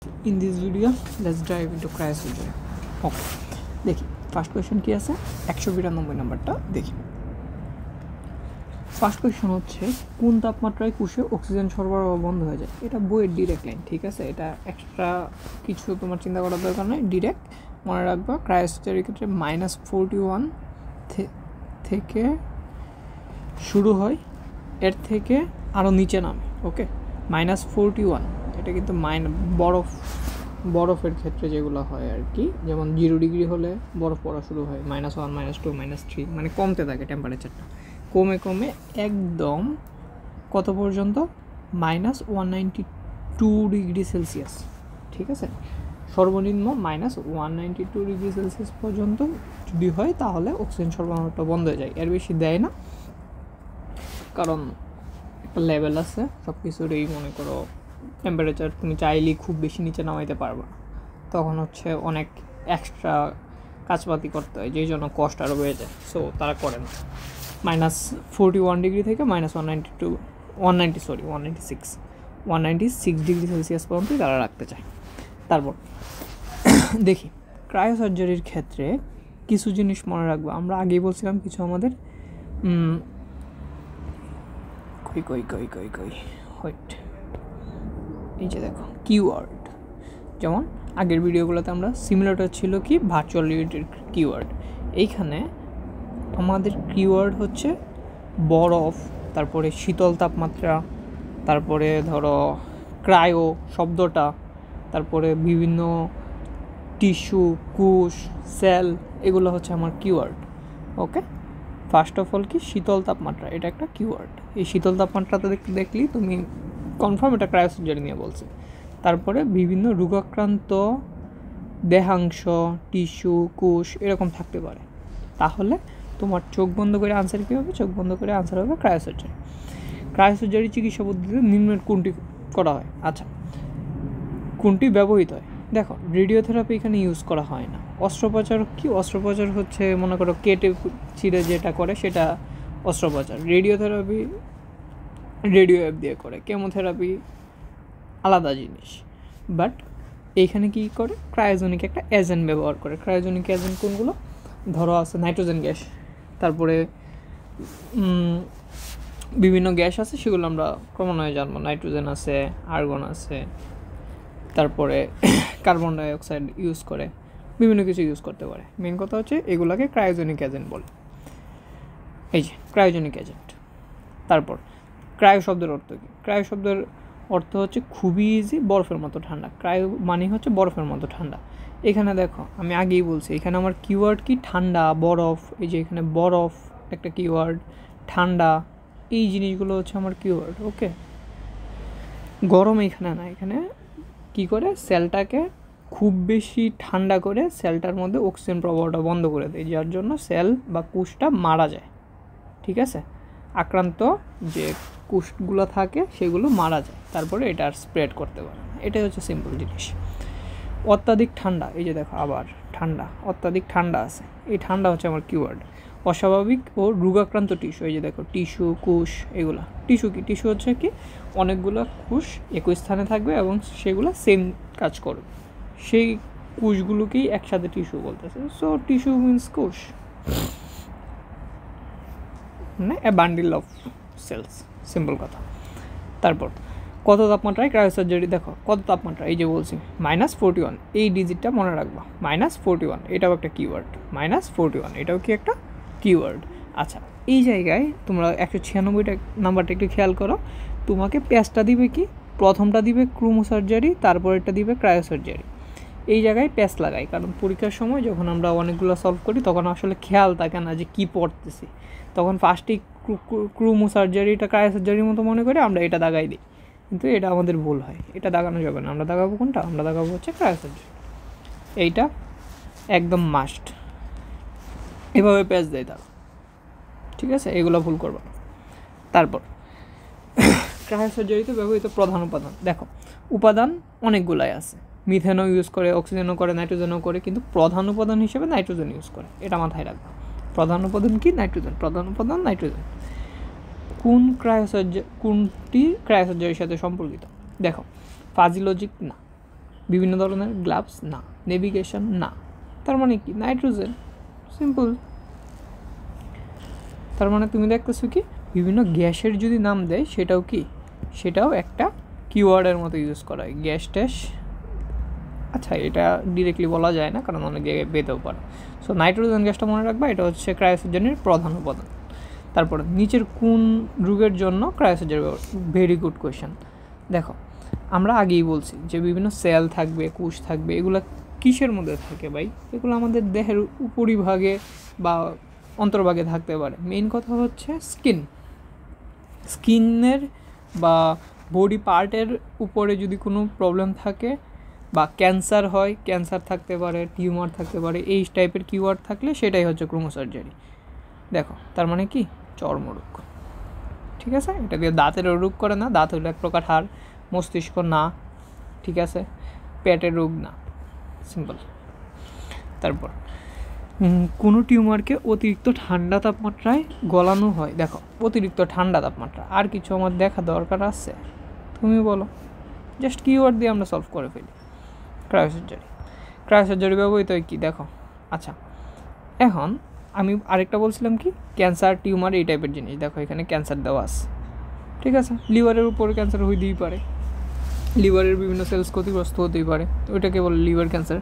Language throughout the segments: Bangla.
In this video, let's dive into cryosurgery. Okay, দেখি ফার্স্ট কোয়েশ্চেন কি আছে 192 নাম্বারটা দেখি। ফার্স্ট কোয়েশ্চেন হচ্ছে কোন তাপমাত্রায় কোষে অক্সিজেন সরবরাহ বন্ধ হয়ে যায়। এটা বইয়ের ডিরেক্ট লাইন, ঠিক আছে, এটা এক্সট্রা কিছু তোমার চিন্তা করার দরকার নেই, ডিরেক্ট মনে রাখবা। ক্রায়োসার্জারির ক্ষেত্রে -41 থেকে শুরু হয়, এর থেকে আরও নিচে নামে। ওকে, -41 এটা কিন্তু বরফের ক্ষেত্রে যেগুলো হয় আর কি, যেমন 0 ডিগ্রি হলে বরফ পড়া শুরু হয়, -1 -2 -3 মানে কমতে থাকে টেম্পারেচারটা, কমে কমে একদম কত পর্যন্ত -192 ডিগ্রি সেলসিয়াস, ঠিক আছে। সর্বনিম্ন -192 ডিগ্রি সেলসিয়াস পর্যন্ত যদি হয় তাহলে অক্সিজেন সরবরাহটা বন্ধ হয়ে যায়। এর বেশি দেয় না, কারণ একটা লেভেল আছে সব কিছুরই। মনে করো টেম্পারেচার তুমি চাইলেই খুব বেশি নিচে নামাইতে পারবা, তখন হচ্ছে অনেক এক্সট্রা কাজপাতি করতে হয়, যেই জন্য কষ্ট আরও বেড়ে যায়। সো তারা করে না। -41 ডিগ্রি থেকে -196 ডিগ্রি সেলসিয়াস পর্যন্ত তারা রাখতে চায়। তারপর দেখি ক্রায়োসার্জারির ক্ষেত্রে কিছু জিনিস মনে রাখবো। আমরা আগেই বলছিলাম কিছু আমাদের এই যে দেখো কিওয়ার্ড, যেমন আগের ভিডিওগুলোতে আমরা সিমিলারটা ছিল কি ভার্চুয়াল রিয়েলিটির কিওয়ার্ড। এইখানে আমাদের কিওয়ার্ড হচ্ছে বরফ, তারপরে শীতল তাপমাত্রা, তারপরে ধরো ক্রায়ো শব্দটা, তারপরে বিভিন্ন টিস্যু, কোষ, সেল, এগুলো হচ্ছে আমার keyword. Okay, first of all কি শীতল তাপমাত্রা, এটা একটা কিওয়ার্ড। এই শীতল তাপমাত্রাটা দেখলেই তুমি কনফার্ম এটা ক্রায়োসার্জারি নিয়ে বলছে। তারপরে বিভিন্ন রোগাক্রান্ত দেহাংশ, টিস্যু, কোষ এরকম থাকতে পারে, তাহলে তোমার চোখ বন্ধ করে আনসার কী হবে? চোখ বন্ধ করে আনসার হবে ক্রায়োসার্জারি। ক্রায়োসার্জারি চিকিৎসা পদ্ধতিতে নিম্নের কোনটি করা হয়? আচ্ছা, কোনটি ব্যবহৃত হয়? দেখো, রেডিওথেরাপি এখানে ইউজ করা হয় না। অস্ত্রোপচার কি? অস্ত্রোপচার হচ্ছে মনে করো কেটে ছিঁড়ে যেটা করে সেটা অস্ত্রোপচার। রেডিওথেরাপি রেডিও অ্যাপ দিয়ে করে। কেমোথেরাপি আলাদা জিনিস। বাট এইখানে কি করে? ক্রায়োজেনিক একটা এজেন্ট ব্যবহার করে। ক্রায়োজেনিক এজেন্ট কোনগুলো? ধরো আছে নাইট্রোজেন গ্যাস, তারপরে বিভিন্ন গ্যাস আছে, সেগুলো আমরা ক্রমান্বয়ে জানবো। নাইট্রোজেন আছে, আর্গন আছে, তারপরে কার্বন ডাইঅক্সাইড ইউজ করে, বিভিন্ন কিছু ইউজ করতে পারে। মেন কথা হচ্ছে এগুলোকে ক্রায়োজেনিক এজেন্ট বলে। এই যে ক্রায়োজেনিক এজেন্ট। তারপর ক্রায়ো শব্দের অর্থ কী? ক্রায়ো শব্দের অর্থ হচ্ছে খুবই ইজি, বরফের মতো ঠান্ডা। ক্রায়ো মানে হচ্ছে বরফের মতো ঠান্ডা। এখানে দেখো আমি আগেই বলছি, এখানে আমার কিওয়ার্ড কি? ঠান্ডা, বরফ। এই যে এখানে বরফ একটা কিওয়ার্ড, ঠান্ডা, এই জিনিসগুলো হচ্ছে আমার কিওয়ার্ড। ওকে, গরম এখানে না, এখানে কি করে সেলটাকে খুব বেশি ঠান্ডা করে সেলটার মধ্যে অক্সিজেন প্রবাহটা বন্ধ করে দেয়, যার জন্য সেল বা কোষটা মারা যায়, ঠিক আছে। আক্রান্ত যে কোষগুলো থাকে সেগুলো মারা যায়, তারপরে এটা আর স্প্রেড করতে পারে না। এটাই হচ্ছে সিম্পল জিনিস। অত্যাধিক ঠান্ডা, এই যে দেখো আবার ঠান্ডা, অত্যাধিক ঠান্ডা আছে, এই ঠান্ডা হচ্ছে আমার কিওয়ার্ড। অস্বাভাবিক ও রোগাক্রান্ত টিস্যু, এই যে দেখো টিস্যু, কোষ, এগুলা। টিস্যু কি? টিস্যু হচ্ছে কি অনেকগুলো কোষ একই স্থানে থাকবে এবং সেগুলো সেম কাজ করবে, সেই কোষগুলোকেই একসাথে টিস্যু বলতেছে। সো টিস্যু মিনস কোষ, মানে এ বান্ডিল অফ সেলস, সিম্পল কথা। তারপর কত তাপমাত্রায় ক্রায়োসার্জারি? দেখো কত তাপমাত্রা, এই যে বলছি -41, এই ডিজিটটা মনে রাখবা, -41, এটাও একটা কিওয়ার্ড। -41 এটাও কি একটা কিওয়ার্ড। আচ্ছা, এই জায়গায় তোমরা 196 নাম্বারটা একটু খেয়াল করো। তোমাকে প্যাচটা দিবে কি? প্রথমটা দিবে ক্রোমোসার্জারি, তারপরেরটা দিবে ক্রায়োসার্জারি। এই জায়গায় প্যাচ লাগাই, কারণ পরীক্ষার সময় যখন আমরা অনেকগুলো সলভ করি তখন আসলে খেয়াল থাকে না যে কী পড়তেছি, তখন ফার্স্টেই ক্রোমোসার্জারিটা ক্রায়োসার্জারির মতো মনে করে আমরা এটা দাগাই দিই, কিন্তু এটা আমাদের ভুল হয়, এটা দাগানো যাবে না। আমরা দাগাবো কোনটা? আমরা দাগাবো হচ্ছে ক্রায়োসার্জারি। এইটা একদম মাস্ট, এভাবে প্যাচ দেয় তারা, ঠিক আছে, এগুলো ভুল করবো না। তারপর ক্রায়োসার্জারিতে ব্যবহৃত প্রধান উপাদান, দেখো উপাদান অনেকগুলাই আছে। মিথেনও ইউজ করে, অক্সিজেনও করে, নাইট্রোজেনও করে, কিন্তু প্রধান উপাদান হিসেবে নাইট্রোজেন ইউজ করে, এটা মাথায় রাখবো। প্রধান উপাদান কি? নাইট্রোজেন। প্রধান উপাদান নাইট্রোজেন। কোনটি ক্রায়োসার্জারির সাথে সম্পর্কিত? দেখো ফাজি লজিক না, বিভিন্ন ধরনের গ্লাভস না, নেভিগেশন না। তার মানে কি নাইট্রোজেন, সিম্পল। তার মানে তুমি দেখতেছো কি বিভিন্ন গ্যাসের যদি নাম দেয় সেটাও কি, সেটাও একটা কিওয়ার্ডের মতো ইউজ করা হয়, গ্যাস ট্যাস। আচ্ছা এটা ডিরেক্টলি বলা যায় না কারণ অনেক জায়গায় বেঁধেও পারে। সো নাইট্রোজেন গ্যাসটা মনে রাখবা, এটা হচ্ছে ক্রায়োসার্জারির প্রধান উপাদান। তারপর নিচের কোন রোগের জন্য ক্রায়োসার্জারি ব্যবহার? Very good question. দেখো আমরা আগেই বলছি যে বিভিন্ন সেল থাকবে, কোষ থাকবে, এগুলো কিসের মধ্যে থাকে ভাই? এগুলো আমাদের দেহের উপরিভাগে বা অন্তর্ভাগে থাকতে পারে। মেইন কথা হচ্ছে স্কিনের বা বডি পার্টের উপরে যদি কোনো প্রবলেম থাকে বা ক্যান্সার হয়, ক্যান্সার থাকতে পারে, টিউমার থাকতে পারে, এই টাইপের কিওয়ার্ড থাকলে সেটাই হচ্ছে ক্রোমোসার্জারি। দেখো তার মানে কি চর্মরোগ, ঠিক আছে? এটা দিয়ে দাঁতেরও রোগ করে না, দাঁত হলো এক প্রকার হাড়, মস্তিষ্ক না, ঠিক আছে? পেটের রোগ না, সিম্পল। তারপর কোনো টিউমারকে অতিরিক্ত ঠান্ডা তাপমাত্রায় গলানো হয়। দেখো অতিরিক্ত ঠান্ডা তাপমাত্রা, আর কিছু আমার দেখা দরকার আছে? তুমি বলো, জাস্ট কিওয়ার্ড দিয়ে আমরা সলভ করে ফেলি। ক্রায়োসার্জারি ব্যবহৃত হয় কি? দেখো আচ্ছা এখন আমি আরেকটা বলছিলাম কি, ক্যান্সার, টিউমার, এই টাইপের জিনিস। দেখো এখানে ক্যান্সার দেওয়া আছে, ঠিক আছে? লিভারের উপরে ক্যান্সার হইতেই পারে, লিভারের বিভিন্ন সেলস ক্ষতিগ্রস্ত হতেই পারে, তো ওইটাকে বলে লিভার ক্যান্সার।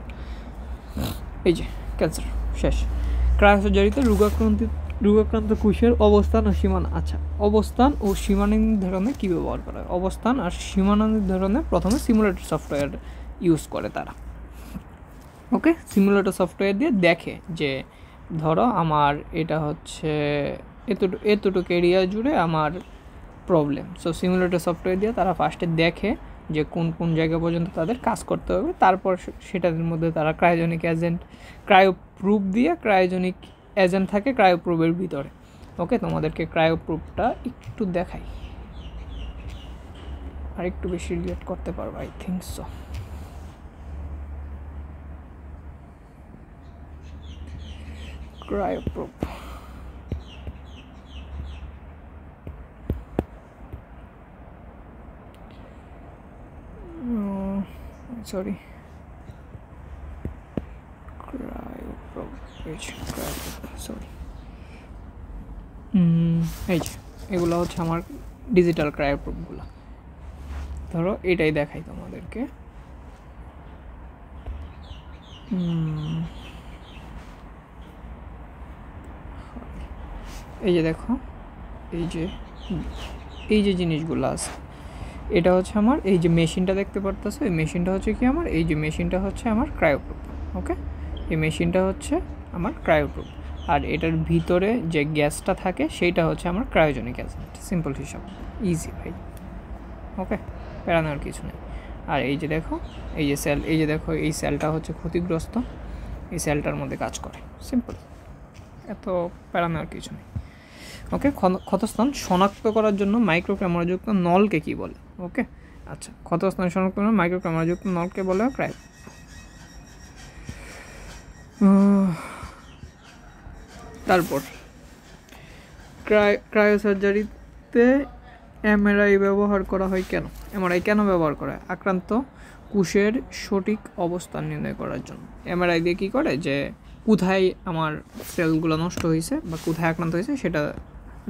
এই যে ক্যান্সার শেষ। ক্রায়োসার্জারিতে রোগাক্রান্ত কোষের অবস্থান ও সীমানা। আচ্ছা অবস্থান ও সীমানা নির্ধারণে কী ব্যবহার করা হয়? অবস্থান আর সীমানা নির্ধারণে প্রথমে সিমুলেটর সফটওয়্যার ইউজ করে তারা। ওকে, সিমুলেটর সফটওয়্যার দিয়ে দেখে যে ধরো আমার এটা হচ্ছে এতটুকু এরিয়া জুড়ে আমার প্রবলেম। সো সিমুলেটর সফটওয়্যার দিয়ে তারা ফার্স্টে দেখে যে কোন কোন জায়গা পর্যন্ত তাদের কাজ করতে হবে, তারপর সেটার মধ্যে তারা ক্রায়োজেনিক এজেন্ট, ক্রায়োপ্রুফ দিয়ে, ক্রায়োজেনিক এজেন্ট থাকে ক্রায়োপ্রুফের ভিতরে। ওকে, তোমাদেরকে ক্রায়োপ্রুফটা একটু দেখাই, আর একটু বেশি রিলেট করতে পারবো, I think so. Cryoproof sorry sorry এই যে এগুলো হচ্ছে আমার ডিজিটাল ক্রায়োপ্রুফগুলো। ধরো এটাই দেখাই তোমাদেরকে, এই যে দেখো এই যে জিনিসগুলো আছে, এটা হচ্ছে আমার এই যে মেশিনটা দেখতে পারতেছো, এই মেশিনটা হচ্ছে কি আমার, এই যে মেশিনটা হচ্ছে আমার ক্রায়োপ্রুফ। ওকে, এই মেশিনটা হচ্ছে আমার ক্রায়োপ্রুফ, আর এটার ভিতরে যে গ্যাসটা থাকে সেইটা হচ্ছে আমার ক্রায়োজেনিক এজেন্ট। সিম্পল হিসাব, ইজি ভাই। ওকে, প্যারানোর কিছু নেই। আর এই যে দেখো এই যে সেল, এই যে দেখো এই সেলটা হচ্ছে ক্ষতিগ্রস্ত, এই সেলটার মধ্যে কাজ করে, সিম্পল, এত প্যারানোর কিছু নেই। ওকে, ক্ষতস্থান শনাক্ত করার জন্য মাইক্রো ক্যামেরাযুক্ত নলকে কী বলে? ওকে আচ্ছা, ক্ষতস্থান শনাক্ত করার মাইক্রো ক্যামেরাযুক্ত নলকে বলে ক্রায়ো। তারপর ক্রায়োসার্জারিতে এমআরআই ব্যবহার করা হয় কেন? এমআরআই কেন ব্যবহার করা হয়? আক্রান্ত কোষের সঠিক অবস্থান নির্ণয় করার জন্য। এমআরআই দিয়ে কী করে, যে কোথায় আমার সেলগুলো নষ্ট হয়েছে বা কোথায় আক্রান্ত হয়েছে সেটা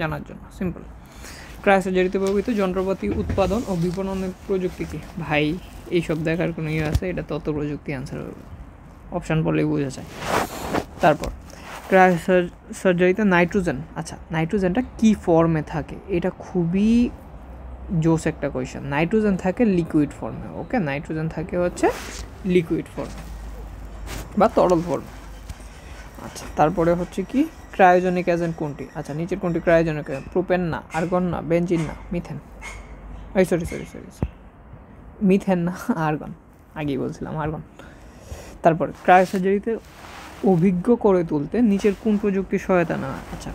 জানার জন্য, সিম্পল। ক্রায়োসার্জারিতে ব্যবহৃত যন্ত্রপাতি, উৎপাদন ও বিপণনের প্রযুক্তি কী? ভাই এইসব দেখার কোনো ইয়ে আছে? এটা তত প্রযুক্তি, আনসার অপশান বললেই বোঝা যায়। তারপর ক্রায়োসার্জারিতে নাইট্রোজেন, আচ্ছা নাইট্রোজেনটা কী ফর্মে থাকে? এটা খুবই জোস একটা কোয়েশ্চেন। নাইট্রোজেন থাকে লিকুইড ফর্মে। ওকে, নাইট্রোজেন থাকে হচ্ছে লিকুইড ফর্মে বা তরল ফর্মে। আচ্ছা তারপরে হচ্ছে কি, ক্রায়োজেনিক এজেন্ট কোনটি? আচ্ছা নিচের কোনটি ক্রায়োজেনিক? প্রোপেন না, আর্গন না, বেনজিন না, মিথেন। সরি মিথেন না, আর্গন, আগেই বলছিলাম আর্গন। তারপর ক্রায়োসার্জারিতে অভিজ্ঞ করে তুলতে নিচের কোন প্রযুক্তির সহায়তা নেওয়া? আচ্ছা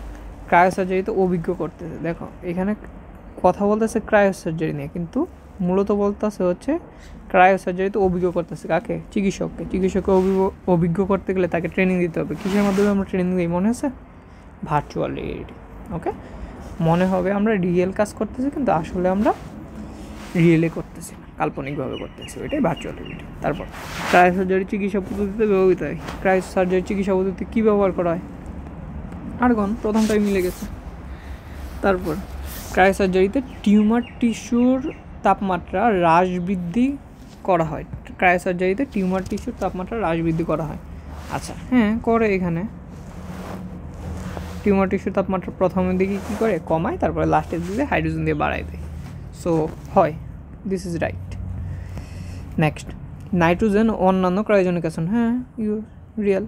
ক্রায়োসার্জারিতে অভিজ্ঞ করতেছে, দেখো এখানে কথা বলতেছে ক্রায়োসার্জারি নিয়ে, কিন্তু মূলত বলতেছে হচ্ছে ক্রায়োসার্জারিতে অভিজ্ঞ করতেছে কাকে? চিকিৎসককে। চিকিৎসককে অভিজ্ঞ করতে গেলে তাকে ট্রেনিং দিতে হবে। কিসের মাধ্যমে আমরা ট্রেনিং দিই মনে আছে? Virtual reality. ওকে, মনে হবে আমরা রিয়েল কাজ করতেছি কিন্তু আসলে আমরা রিয়েলে করতেছি না। কাল্পনিকভাবে করতেছি, ওইটাই ভার্চুয়াল রিয়েলিটি। তারপর ক্রায়োসার্জারি চিকিৎসা পদ্ধতিতে ব্যবহৃত হয়। ক্রায়োসার্জারি চিকিৎসা পদ্ধতিতে কী ব্যবহার করা হয়? আর্গন, প্রথমটাই মিলে গেছে। তারপর ক্রায়োসার্জারিতে টিউমার টিস্যুর তাপমাত্রা হ্রাস বৃদ্ধি করা হয়। ক্রায়োসার্জারিতে টিউমার টিস্যুর তাপমাত্রা হ্রাস বৃদ্ধি করা হয়। আচ্ছা, হ্যাঁ করে। এখানে টিউমার টিস্যুর তাপমাত্রা প্রথমের দিকে কী করে? কমায়, তারপরে লাস্টের দিকে হাইড্রোজেন দিয়ে বাড়ায় দেয়। সো হয়, this is right. Next, nitrogen অন্যান্য ক্রায়োজেনিক অ্যাসিড, হ্যাঁ ইউ রিয়েল।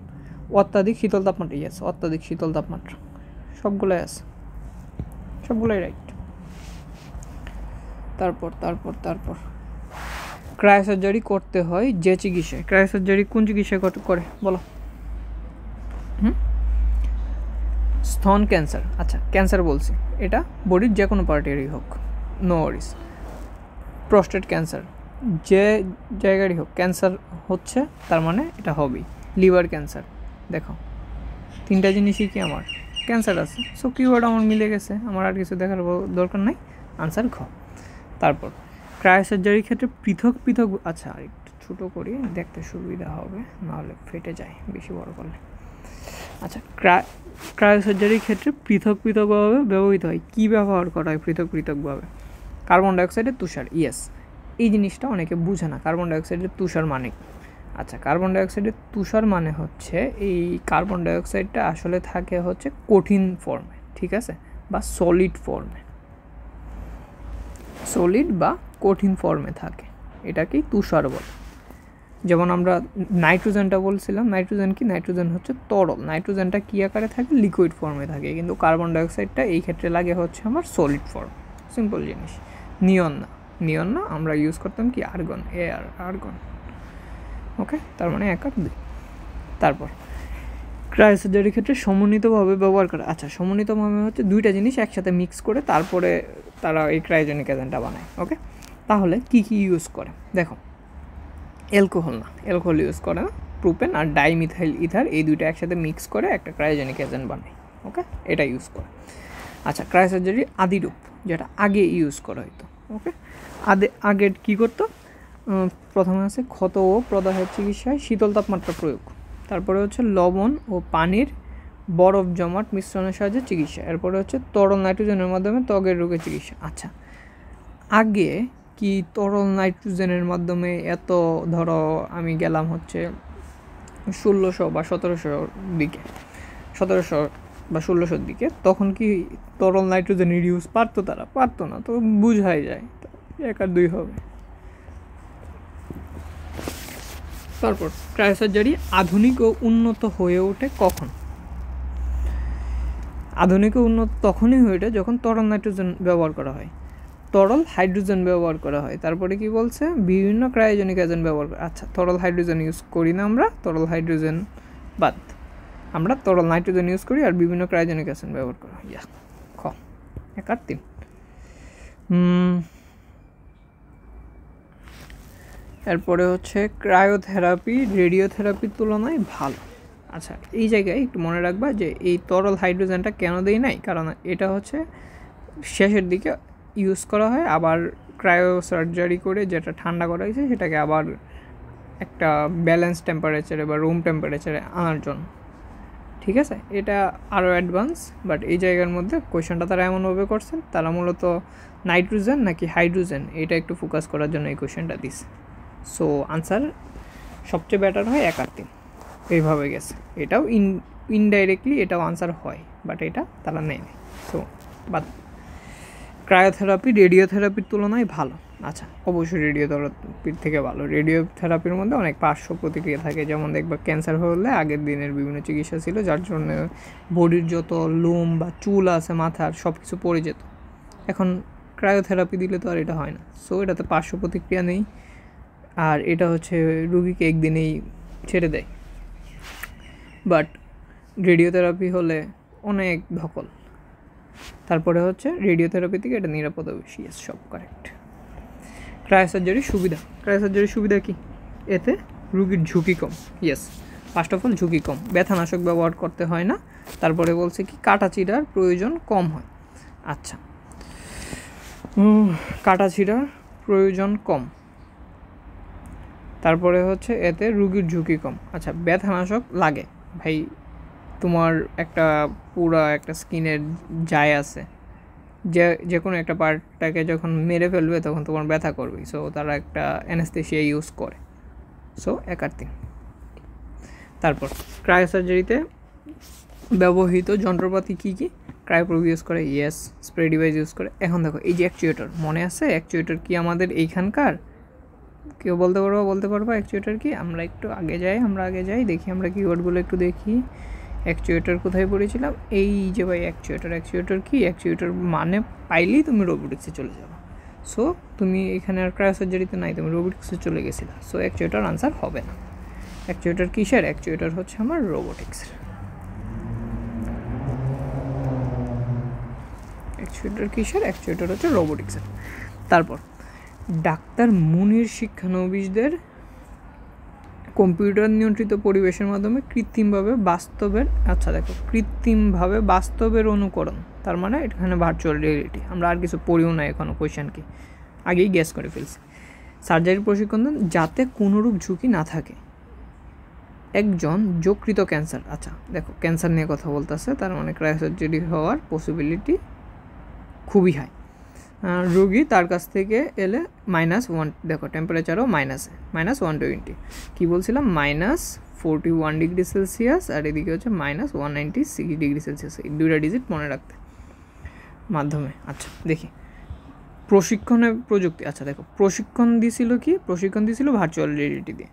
অত্যাধিক শীতল তাপমাত্রা, ইয়েস অত্যাধিক শীতল তাপমাত্রা, সবগুলোই আছে, সবগুলোই রাইট। তারপর তারপর তারপর ক্রায়োসার্জারি করতে হয় যে চিকিৎসায়। ক্রায়োসার্জারি কোন চিকিৎসায় করে বলো? স্তন ক্যান্সার। আচ্ছা, ক্যান্সার বলছি, এটা বডির যে কোনো পার্টেরই হোক, নো ওয়ারিস। প্রস্টেট ক্যান্সার, যে জায়গারই হোক ক্যান্সার হচ্ছে, তার মানে এটা হবেই। লিভার ক্যান্সার, দেখো তিনটা জিনিসই কি আমার ক্যান্সার আছে। সো কিওয়ার্ড আমার মিলে গেছে, আমার আর কিছু দেখার দরকার নাই। আনসার খ। তারপর ক্রায়োসার্জারির ক্ষেত্রে পৃথক পৃথক, আচ্ছা আর একটু ছোটো করি দেখতে সুবিধা হবে, নাহলে ফেটে যায় বেশি বড় করলে। আচ্ছা, ক্রায়োসার্জারির ক্ষেত্রে পৃথক পৃথকভাবে ব্যবহৃত হয়। কী ব্যবহার করা হয় পৃথক পৃথকভাবে? কার্বন ডাইঅক্সাইডের তুষার, ইয়েস। এই জিনিসটা অনেকে বুঝে না, কার্বন ডাইঅক্সাইডের তুষার মানে। আচ্ছা, কার্বন ডাইঅক্সাইডের তুষার মানে হচ্ছে এই কার্বন ডাইঅক্সাইডটা আসলে থাকে হচ্ছে কঠিন ফর্মে, ঠিক আছে, বা সলিড ফর্মে, সলিড বা কঠিন ফর্মে থাকে, এটাকেই তুষার বলে। যেমন আমরা নাইট্রোজেনটা বলছিলাম, নাইট্রোজেন কি? নাইট্রোজেন হচ্ছে তরল, নাইট্রোজেনটা কী আকারে থাকে? লিকুইড ফর্মে থাকে, কিন্তু কার্বন ডাইঅক্সাইডটা এই ক্ষেত্রে লাগে হচ্ছে আমার সলিড ফর্ম। সিম্পল জিনিস। নিয়ন না, নিয়ন না, আমরা ইউজ করতাম কি? Argon, argon. ওকে, তার মানে 1 আর 2। তারপর ক্রায়োসার্জারির ক্ষেত্রে সমন্বিতভাবে ব্যবহার করা। আচ্ছা, সমন্বিতভাবে হচ্ছে দুইটা জিনিস একসাথে মিক্স করে তারপরে তারা এই ক্রায়োজেনিক এজেন্টটা বানায়। ওকে, তাহলে কি কি ইউজ করে দেখো। অ্যালকোহল না, অ্যালকোহল ইউজ করে না, প্রোপেন আর ডাইমিথাইল ইথার, এই দুইটা একসাথে মিক্স করে একটা ক্রায়োজেনিক এজেন্ট বানায়। ওকে, এটা ইউজ করে। আচ্ছা, ক্রায়োসার্জারির আদি রূপ, যেটা আগে ইউজ করা হইতো। ওকে, আগে কী করতো? প্রথমে আছে ক্ষত ও প্রদাহের চিকিৎসায় শীতল তাপমাত্রা প্রয়োগ। তারপরে হচ্ছে লবণ ও পানির বরফ জমাট মিশ্রণের সাহায্যে চিকিৎসা। এরপরে হচ্ছে তরল নাইট্রোজেনের মাধ্যমে ত্বকের রোগের চিকিৎসা। আচ্ছা, আগে কি তরল নাইট্রোজেনের মাধ্যমে এত, ধরো আমি গেলাম হচ্ছে 1600 বা 1700 দিকে, 1700 বা 1600 দিকে, তখন কি তরল নাইট্রোজেনের ইউজ পারতো? তারা পারতো না, তো বুঝাই যায় 1 আর 2 হবে। তারপর ক্রায়োসার্জারি আধুনিক ও উন্নত হয়ে ওঠে কখন? আধুনিক ও উন্নত তখনই হয়ে ওঠে যখন তরল নাইট্রোজেন ব্যবহার করা হয়, তরল হাইড্রোজেন ব্যবহার করা হয়। তারপরে কি বলছে? বিভিন্ন ক্রায়োজেনিক এজেন্ট ব্যবহার করে। আচ্ছা, তরল হাইড্রোজেন ইউজ করি না আমরা, তরল হাইড্রোজেন বাদ, আমরা তরল নাইট্রোজেন ইউজ করি আর বিভিন্ন ক্রায়োজেনিক এজেন্ট ব্যবহার করা হয়। খ, 1 আর 3। এরপরে হচ্ছে ক্রায়োথেরাপি রেডিওথেরাপির তুলনায় ভালো। আচ্ছা, এই জায়গায় একটু মনে রাখবা যে এই তরল হাইড্রোজেনটা কেন দেই নাই, কারণ এটা হচ্ছে শেষের দিকে ইউজ করা হয়, আবার ক্রায়োসার্জারি করে যেটা ঠান্ডা করা হয়েছে সেটাকে আবার একটা ব্যালেন্স টেম্পারেচারে বা রুম টেম্পারেচারে আনার জন্য। ঠিক আছে, এটা আরও অ্যাডভান্স, বাট এই জায়গার মধ্যে কোয়েশনটা তারা এমনভাবে করছেন, তারা মূলত নাইট্রোজেন নাকি হাইড্রোজেন এটা একটু ফোকাস করার জন্য এই কোয়েশনটা দিছে। সো আনসার সবচেয়ে বেটার হয় 1 আর 3, এইভাবে গেছে। এটাও ইনডাইরেক্টলি এটাও আনসার হয়, বাট এটা তারা নেয় না। সো বাদ। ক্রায়োথেরাপি রেডিওথেরাপির তুলনায় ভালো। আচ্ছা, অবশ্যই রেডিওথেরাপির থেকে ভালো। রেডিওথেরাপির মধ্যে অনেক পার্শ্ব প্রতিক্রিয়া থাকে, যেমন দেখবা ক্যান্সার হলে আগের দিনের বিভিন্ন চিকিৎসা ছিল যার জন্য বডির যত লোম বা চুল আছে মাথার সব কিছু পড়ে যেত। এখন ক্রায়োথেরাপি দিলে তো আর এটা হয় না। সো এটাতে পার্শ্ব প্রতিক্রিয়া নেই, আর এটা হচ্ছে রুগীকে একদিনেই ছেড়ে দেয়। বাট রেডিওথেরাপি হলে অনেক ধকল। তারপরে হচ্ছে রেডিওথেরাপি থেকে এটা নিরাপদ বেশি। সব কারেক্ট। ক্রায়োসার্জারির সুবিধা। ক্রায়োসার্জারির সুবিধা কি? এতে রুগীর ঝুঁকি কম। ইয়েস, ফার্স্ট অফ অল ঝুঁকি কম, ব্যথানাশক ব্যবহার করতে হয় না। তারপরে বলছে কি কাটাছিড়ার প্রয়োজন কম হয়। আচ্ছা, কাটাছিড়ার প্রয়োজন কম। তারপরে হচ্ছে এতে রোগীর ঝুঁকি কম। আচ্ছা, ব্যথানাশক লাগে ভাই, তোমার একটা পুরা একটা স্কিনের যায় আছে, যে কোনো একটা পার্টটাকে যখন মেরে ফেলবে তখন তোমার ব্যথা করবে, সো তারা একটা অ্যানেস্থেশিয়া ইউজ করে। সো একার্থিং। তারপর ক্রায়োসার্জারিতে ব্যবহৃত যন্ত্রপাতি কী কী? ক্রায়োপ্রোব ইউজ করে, ইয়েস। স্প্রে ডিভাইস ইউজ করে। এখন দেখো এই যে অ্যাকচুয়েটর, মনে আছে অ্যাকচুয়েটর কি আমাদের এইখানকার? কেউ বলতে পারবা অ্যাকচুয়েটর কি? আমরা একটু আগে যাই দেখি, আমরা কিওয়ার্ডগুলো একটু দেখি। অ্যাকচুয়েটর কোথায় পড়েছিলাম? এই যে ভাই অ্যাকচুয়েটর কি? অ্যাকচুয়েটর মানে পাইলেই তুমি রোবোটিক্সে চলে যাবে। সো তুমি এখানে আর ক্রায়োসার্জারিতে নাই, তুমি রোবোটিক্সে চলে গেছিলা। সো অ্যাকচুয়েটর আনসার হবে না। অ্যাকচুয়েটর কিসের? অ্যাকচুয়েটর হচ্ছে আমার রোবোটিক্সের। অ্যাকচুয়েটর কিসের? অ্যাকচুয়েটর হচ্ছে রোবোটিক্সের। তারপর ডাক্তার মুনির শিক্ষানবিশদের কম্পিউটার নিয়ন্ত্রিত পরিবেশের মাধ্যমে কৃত্রিমভাবে বাস্তবের অনুকরণ, তার মানে এখানে ভার্চুয়াল রিয়েলিটি। আমরা আর কিছু পড়িও না এখনও, কোয়েশ্চেন কি আগেই গ্যাস করে ফেলছি। সার্জারির প্রশিক্ষণ দেন যাতে কোনোরূপ ঝুঁকি না থাকে। একজন যকৃত ক্যান্সার, আচ্ছা দেখো ক্যান্সার নিয়ে কথা বলতেছে, তার মানে ক্রায়োসার্জারি হওয়ার পসিবিলিটি খুবই হাই। রোগী তার কাছ থেকে এলে -1, দেখো টেম্পারেচারও -120, কী বলছিলাম -41 ডিগ্রি সেলসিয়াস, আর এদিকে হচ্ছে -196 ডিগ্রি সেলসিয়াস, এই দুইটা ডিজিট মনে রাখতে মাধ্যমে। আচ্ছা দেখি প্রশিক্ষণের প্রযুক্তি। আচ্ছা দেখো প্রশিক্ষণ দিছিল ভার্চুয়াল রিয়েলিটি দিয়ে।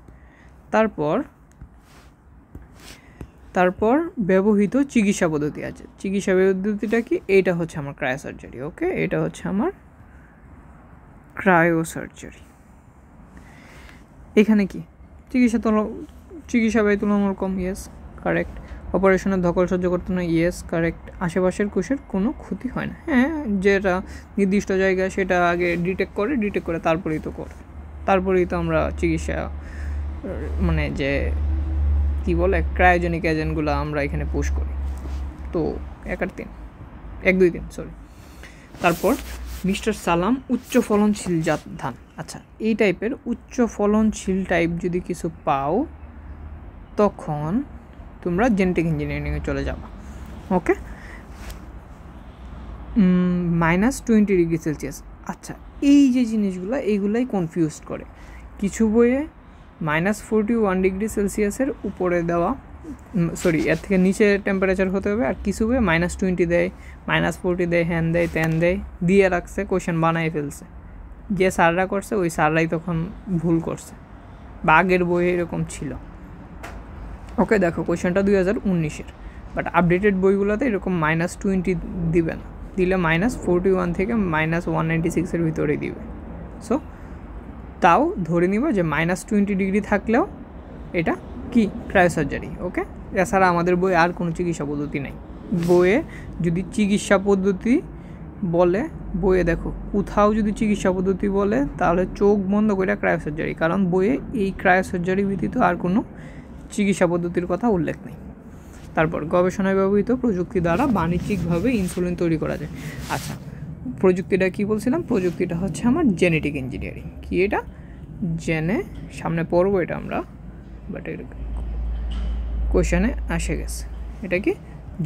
তারপর ব্যবহৃত চিকিৎসা পদ্ধতি আছে। চিকিৎসা পদ্ধতিটা কি? এইটা হচ্ছে আমার ক্রায়োসার্জারি। ওকে, এটা হচ্ছে আমার ক্রায়োসার্জারি। এখানে কি চিকিৎসা ব্যয় তুলনামূলক কম, ইয়েস কারেক্ট। অপারেশনের ধকল সহ্য করতে না, ইয়েস কারেক্ট। আশেপাশের কোষের কোনো ক্ষতি হয় না, হ্যাঁ, যেটা নির্দিষ্ট জায়গায় সেটা আগে ডিটেক্ট করে তারপরেই তো আমরা চিকিৎসা মানে যে কী বলে ক্রায়োজেনিক এজেন্টগুলো আমরা এখানে পুশ করি। তো 1 2 3 সরি। তারপর মিস্টার সালাম উচ্চ ফলনশীল জাত ধান। আচ্ছা এই টাইপের উচ্চ ফলনশীল টাইপ যদি কিছু পাও তখন তোমরা জেনেটিক ইঞ্জিনিয়ারিংয়ে চলে যাবা। ওকে, -20 ডিগ্রি সেলসিয়াস। আচ্ছা এই যে জিনিসগুলো এইগুলাই কনফিউজ করে। কিছু বইয়ে -41 ডিগ্রি সেলসিয়াসের উপরে দেওয়া, এর থেকে নিচে টেম্পারেচার হতে হবে, আর কিছু বইয়ে -20 দেয়, -40 দেয়, হ্যান দেয় ত্যান দেয়, দিয়ে রাখছে, কোয়েশ্চেন বানাই ফেলছে। যে স্যাররা করছে ওই স্যাররাই তখন ভুল করছে, বা আগের বইয়ে এরকম ছিল। ওকে দেখো কোয়েশ্চেনটা 2019-এর, বাট আপডেটেড বইগুলোতে এরকম -20 দিবে না, দিলে -41 থেকে -196-এর ভিতরেই দিবে। সো তাও ধরে নিব যে -20 ডিগ্রি থাকলেও এটা কি ক্রায়োসার্জারি। ওকে, এছাড়া আমাদের বইয়ে আর কোনো চিকিৎসা পদ্ধতি নেই। বইয়ে যদি চিকিৎসা পদ্ধতি বলে, বইয়ে দেখো কোথাও যদি চিকিৎসা পদ্ধতি বলে তাহলে চোখ বন্ধ করে ক্রায়োসার্জারি, কারণ বইয়ে এই ক্রায়োসার্জারি ব্যতীত আর কোনো চিকিৎসা পদ্ধতির কথা উল্লেখ নেই। তারপর গবেষণায় ব্যবহৃত প্রযুক্তি দ্বারা বাণিজ্যিকভাবে ইনসুলিন তৈরি করা যায়। আচ্ছা প্রযুক্তিটা কি বলছিলাম? প্রযুক্তিটা হচ্ছে আমার জেনেটিক ইঞ্জিনিয়ারিং। কি এটা? সামনে পড়বো এটা আমরা, বাট এর কোয়েশ্চেনে আসে গেছে। এটা কি?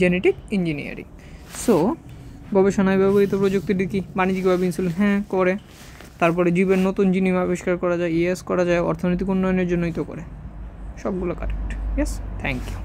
Genetic engineering. সো গবেষণায় ব্যবহৃত প্রযুক্তিটি কি? বাণিজ্যিকভাবে ইনসুলিন, হ্যাঁ করে। তারপরে জীবের নতুন জিনিস আবিষ্কার করা যায়, ইয়েস করা যায়। অর্থনৈতিক উন্নয়নের জন্যই তো করে। সবগুলো কারেক্ট, ইয়েস, থ্যাংক ইউ।